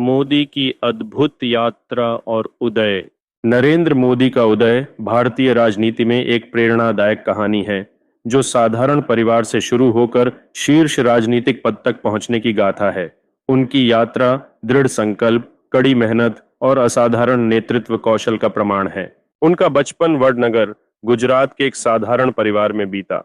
मोदी की अद्भुत यात्रा और उदय। नरेंद्र मोदी का उदय भारतीय राजनीति में एक प्रेरणादायक कहानी है जो साधारण परिवार से शुरू होकर शीर्ष राजनीतिक पद तक पहुंचने की गाथा है। उनकी यात्रा दृढ़ संकल्प, कड़ी मेहनत और असाधारण नेतृत्व कौशल का प्रमाण है। उनका बचपन वडनगर, गुजरात के एक साधारण परिवार में बीता।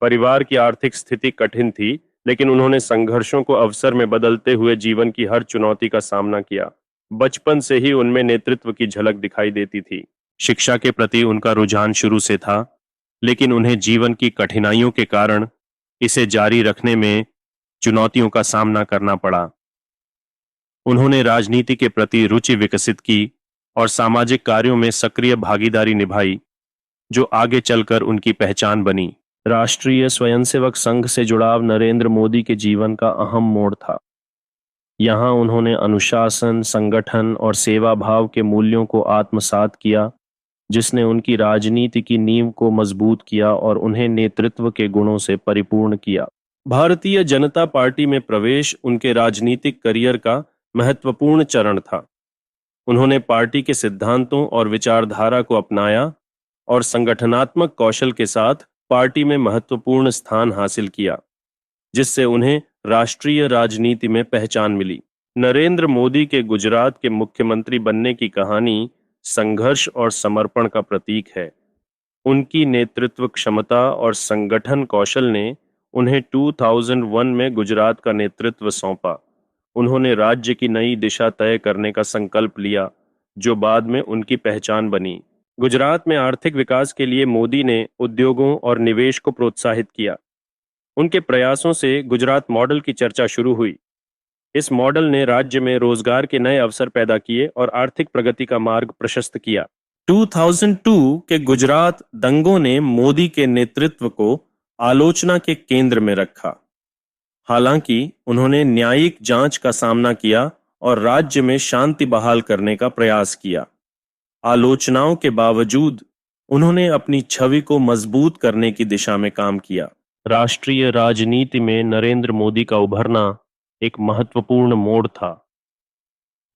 परिवार की आर्थिक स्थिति कठिन थी, लेकिन उन्होंने संघर्षों को अवसर में बदलते हुए जीवन की हर चुनौती का सामना किया। बचपन से ही उनमें नेतृत्व की झलक दिखाई देती थी। शिक्षा के प्रति उनका रुझान शुरू से था, लेकिन उन्हें जीवन की कठिनाइयों के कारण इसे जारी रखने में चुनौतियों का सामना करना पड़ा। उन्होंने राजनीति के प्रति रुचि विकसित की और सामाजिक कार्यों में सक्रिय भागीदारी निभाई, जो आगे चलकर उनकी पहचान बनी। राष्ट्रीय स्वयंसेवक संघ से जुड़ाव नरेंद्र मोदी के जीवन का अहम मोड़ था। यहाँ उन्होंने अनुशासन, संगठन और सेवा भाव के मूल्यों को आत्मसात किया, जिसने उनकी राजनीति की नींव को मजबूत किया और उन्हें नेतृत्व के गुणों से परिपूर्ण किया। भारतीय जनता पार्टी में प्रवेश उनके राजनीतिक करियर का महत्वपूर्ण चरण था। उन्होंने पार्टी के सिद्धांतों और विचारधारा को अपनाया और संगठनात्मक कौशल के साथ पार्टी में महत्वपूर्ण स्थान हासिल किया, जिससे उन्हें राष्ट्रीय राजनीति में पहचान मिली। नरेंद्र मोदी के गुजरात के मुख्यमंत्री बनने की कहानी संघर्ष और समर्पण का प्रतीक है। उनकी नेतृत्व क्षमता और संगठन कौशल ने उन्हें 2001 में गुजरात का नेतृत्व सौंपा। उन्होंने राज्य की नई दिशा तय करने का संकल्प लिया, जो बाद में उनकी पहचान बनी। गुजरात में आर्थिक विकास के लिए मोदी ने उद्योगों और निवेश को प्रोत्साहित किया। उनके प्रयासों से गुजरात मॉडल की चर्चा शुरू हुई। इस मॉडल ने राज्य में रोजगार के नए अवसर पैदा किए और आर्थिक प्रगति का मार्ग प्रशस्त किया। 2002 के गुजरात दंगों ने मोदी के नेतृत्व को आलोचना के केंद्र में रखा। हालांकि उन्होंने न्यायिक जांच का सामना किया और राज्य में शांति बहाल करने का प्रयास किया। आलोचनाओं के बावजूद उन्होंने अपनी छवि को मजबूत करने की दिशा में काम किया। राष्ट्रीय राजनीति में नरेंद्र मोदी का उभरना एक महत्वपूर्ण मोड़ था।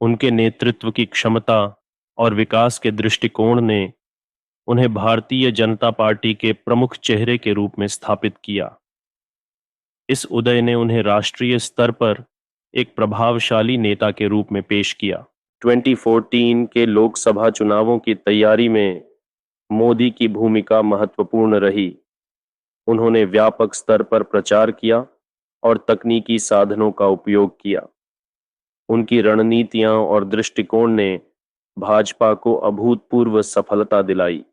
उनके नेतृत्व की क्षमता और विकास के दृष्टिकोण ने उन्हें भारतीय जनता पार्टी के प्रमुख चेहरे के रूप में स्थापित किया। इस उदय ने उन्हें राष्ट्रीय स्तर पर एक प्रभावशाली नेता के रूप में पेश किया। 2014 के लोकसभा चुनावों की तैयारी में मोदी की भूमिका महत्वपूर्ण रही। उन्होंने व्यापक स्तर पर प्रचार किया और तकनीकी साधनों का उपयोग किया। उनकी रणनीतियां और दृष्टिकोण ने भाजपा को अभूतपूर्व सफलता दिलाई,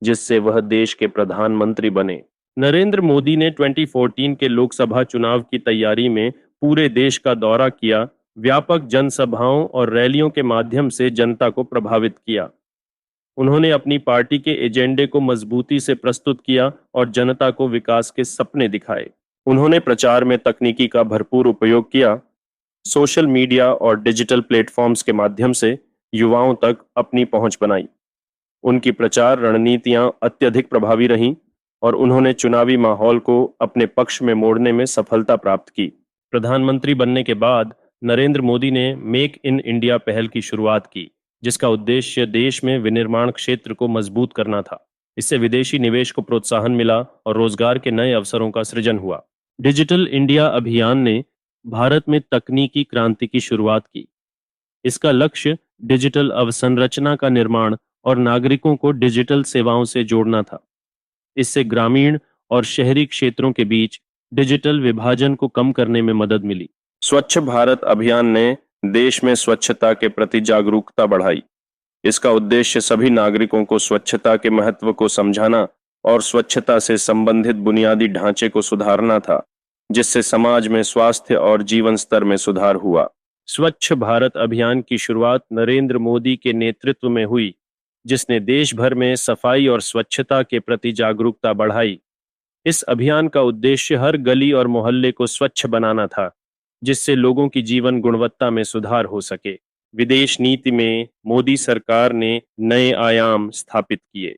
जिससे वह देश के प्रधानमंत्री बने। नरेंद्र मोदी ने 2014 के लोकसभा चुनाव की तैयारी में पूरे देश का दौरा किया, व्यापक जनसभाओं और रैलियों के माध्यम से जनता को प्रभावित किया। उन्होंने अपनी पार्टी के एजेंडे को मजबूती से प्रस्तुत किया और जनता को विकास के सपने दिखाए। उन्होंने प्रचार में तकनीकी का भरपूर उपयोग किया। सोशल मीडिया और डिजिटल प्लेटफॉर्म्स के माध्यम से युवाओं तक अपनी पहुंच बनाई। उनकी प्रचार रणनीतियां अत्यधिक प्रभावी रहीं और उन्होंने चुनावी माहौल को अपने पक्ष में मोड़ने में सफलता प्राप्त की। प्रधानमंत्री बनने के बाद नरेंद्र मोदी ने मेक इन इंडिया पहल की शुरुआत की, जिसका उद्देश्य देश में विनिर्माण क्षेत्र को मजबूत करना था। इससे विदेशी निवेश को प्रोत्साहन मिला और रोजगार के नए अवसरों का सृजन हुआ। डिजिटल इंडिया अभियान ने भारत में तकनीकी क्रांति की शुरुआत की। इसका लक्ष्य डिजिटल अवसंरचना का निर्माण और नागरिकों को डिजिटल सेवाओं से जोड़ना था। इससे ग्रामीण और शहरी क्षेत्रों के बीच डिजिटल विभाजन को कम करने में मदद मिली। स्वच्छ भारत अभियान ने देश में स्वच्छता के प्रति जागरूकता बढ़ाई। इसका उद्देश्य सभी नागरिकों को स्वच्छता के महत्व को समझाना और स्वच्छता से संबंधित बुनियादी ढांचे को सुधारना था, जिससे समाज में स्वास्थ्य और जीवन स्तर में सुधार हुआ। स्वच्छ भारत अभियान की शुरुआत नरेंद्र मोदी के नेतृत्व में हुई, जिसने देश भर में सफाई और स्वच्छता के प्रति जागरूकता बढ़ाई। इस अभियान का उद्देश्य हर गली और मोहल्ले को स्वच्छ बनाना था, जिससे लोगों की जीवन गुणवत्ता में सुधार हो सके। विदेश नीति में मोदी सरकार ने नए आयाम स्थापित किए।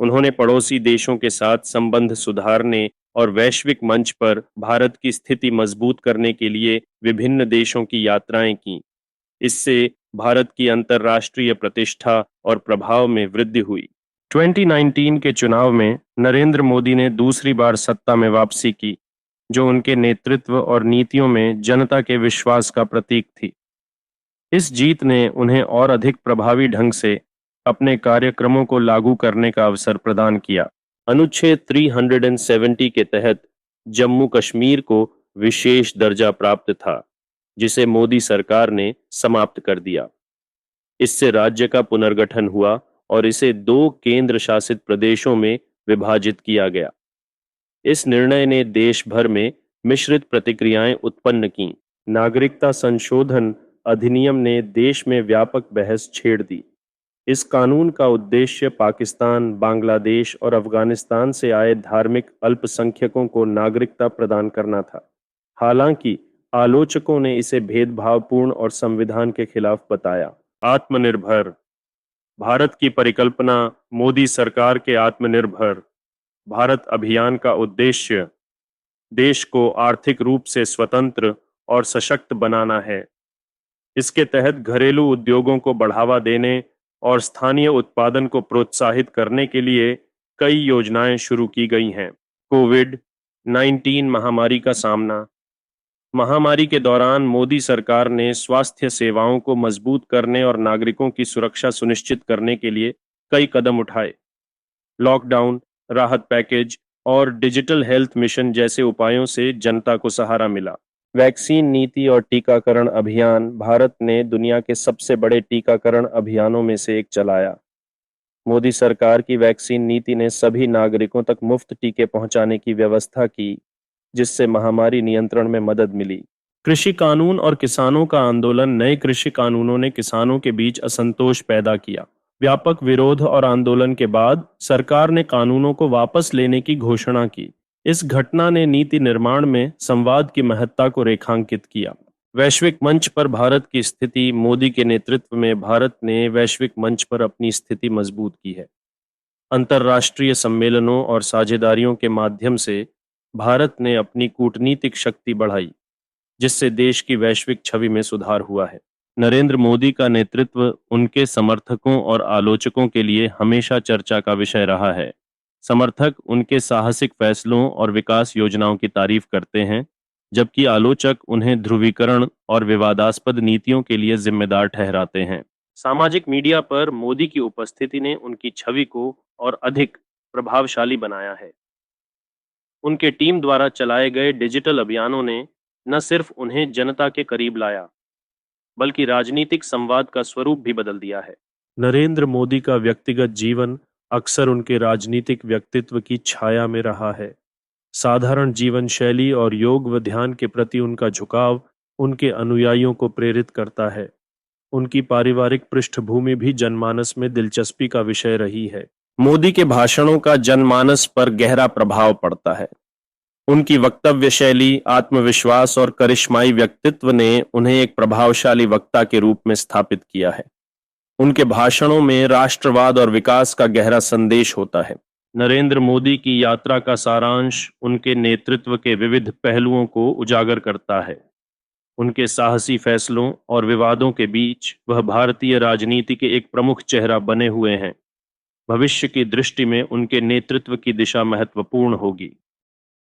उन्होंने पड़ोसी देशों के साथ संबंध सुधारने और वैश्विक मंच पर भारत की स्थिति मजबूत करने के लिए विभिन्न देशों की यात्राएं की। इससे भारत की अंतर्राष्ट्रीय प्रतिष्ठा और प्रभाव में वृद्धि हुई। 2019 के चुनाव में नरेंद्र मोदी ने दूसरी बार सत्ता में वापसी की, जो उनके नेतृत्व और नीतियों में जनता के विश्वास का प्रतीक थी। इस जीत ने उन्हें और अधिक प्रभावी ढंग से अपने कार्यक्रमों को लागू करने का अवसर प्रदान किया। अनुच्छेद 370 के तहत जम्मू कश्मीर को विशेष दर्जा प्राप्त था, जिसे मोदी सरकार ने समाप्त कर दिया। इससे राज्य का पुनर्गठन हुआ और इसे 2 केंद्र शासित प्रदेशों में विभाजित किया गया। इस निर्णय ने देश भर में मिश्रित प्रतिक्रियाएं उत्पन्न की। नागरिकता संशोधन अधिनियम ने देश में व्यापक बहस छेड़ दी। इस कानून का उद्देश्य पाकिस्तान, बांग्लादेश और अफगानिस्तान से आए धार्मिक अल्पसंख्यकों को नागरिकता प्रदान करना था। हालांकि आलोचकों ने इसे भेदभावपूर्ण और संविधान के खिलाफ बताया। आत्मनिर्भर भारत की परिकल्पना मोदी सरकार के आत्मनिर्भर भारत अभियान का उद्देश्य देश को आर्थिक रूप से स्वतंत्र और सशक्त बनाना है। इसके तहत घरेलू उद्योगों को बढ़ावा देने और स्थानीय उत्पादन को प्रोत्साहित करने के लिए कई योजनाएं शुरू की गई हैं। कोविड-19 महामारी का सामना महामारी के दौरान मोदी सरकार ने स्वास्थ्य सेवाओं को मजबूत करने और नागरिकों की सुरक्षा सुनिश्चित करने के लिए कई कदम उठाए। लॉकडाउन, राहत पैकेज और डिजिटल हेल्थ मिशन जैसे उपायों से जनता को सहारा मिला। वैक्सीन नीति और टीकाकरण अभियान भारत ने दुनिया के सबसे बड़े टीकाकरण अभियानों में से एक चलाया। मोदी सरकार की वैक्सीन नीति ने सभी नागरिकों तक मुफ्त टीके पहुंचाने की व्यवस्था की, जिससे महामारी नियंत्रण में मदद मिली। कृषि कानून और किसानों का आंदोलन नए कृषि कानूनों ने किसानों के बीच असंतोष पैदा किया। व्यापक विरोध और आंदोलन के बाद सरकार ने कानूनों को वापस लेने की घोषणा की। इस घटना ने नीति निर्माण में संवाद की महत्ता को रेखांकित किया। वैश्विक मंच पर भारत की स्थिति मोदी के नेतृत्व में भारत ने वैश्विक मंच पर अपनी स्थिति मजबूत की है। अंतर्राष्ट्रीय सम्मेलनों और साझेदारियों के माध्यम से भारत ने अपनी कूटनीतिक शक्ति बढ़ाई, जिससे देश की वैश्विक छवि में सुधार हुआ है। नरेंद्र मोदी का नेतृत्व उनके समर्थकों और आलोचकों के लिए हमेशा चर्चा का विषय रहा है। समर्थक उनके साहसिक फैसलों और विकास योजनाओं की तारीफ करते हैं, जबकि आलोचक उन्हें ध्रुवीकरण और विवादास्पद नीतियों के लिए जिम्मेदार ठहराते हैं। सामाजिक मीडिया पर मोदी की उपस्थिति ने उनकी छवि को और अधिक प्रभावशाली बनाया है। उनके टीम द्वारा चलाए गए डिजिटल अभियानों ने न सिर्फ उन्हें जनता के करीब लाया, बल्कि राजनीतिक संवाद का स्वरूप भी बदल दिया है। नरेंद्र मोदी का व्यक्तिगत जीवन अक्सर उनके राजनीतिक व्यक्तित्व की छाया में रहा है। साधारण जीवन शैली और योग व ध्यान के प्रति उनका झुकाव उनके अनुयायियों को प्रेरित करता है। उनकी पारिवारिक पृष्ठभूमि भी जनमानस में दिलचस्पी का विषय रही है। मोदी के भाषणों का जनमानस पर गहरा प्रभाव पड़ता है। उनकी वक्तव्य शैली, आत्मविश्वास और करिश्माई व्यक्तित्व ने उन्हें एक प्रभावशाली वक्ता के रूप में स्थापित किया है। उनके भाषणों में राष्ट्रवाद और विकास का गहरा संदेश होता है। नरेंद्र मोदी की यात्रा का सारांश उनके नेतृत्व के विविध पहलुओं को उजागर करता है। उनके साहसी फैसलों और विवादों के बीच वह भारतीय राजनीति के एक प्रमुख चेहरा बने हुए हैं। भविष्य की दृष्टि में उनके नेतृत्व की दिशा महत्वपूर्ण होगी।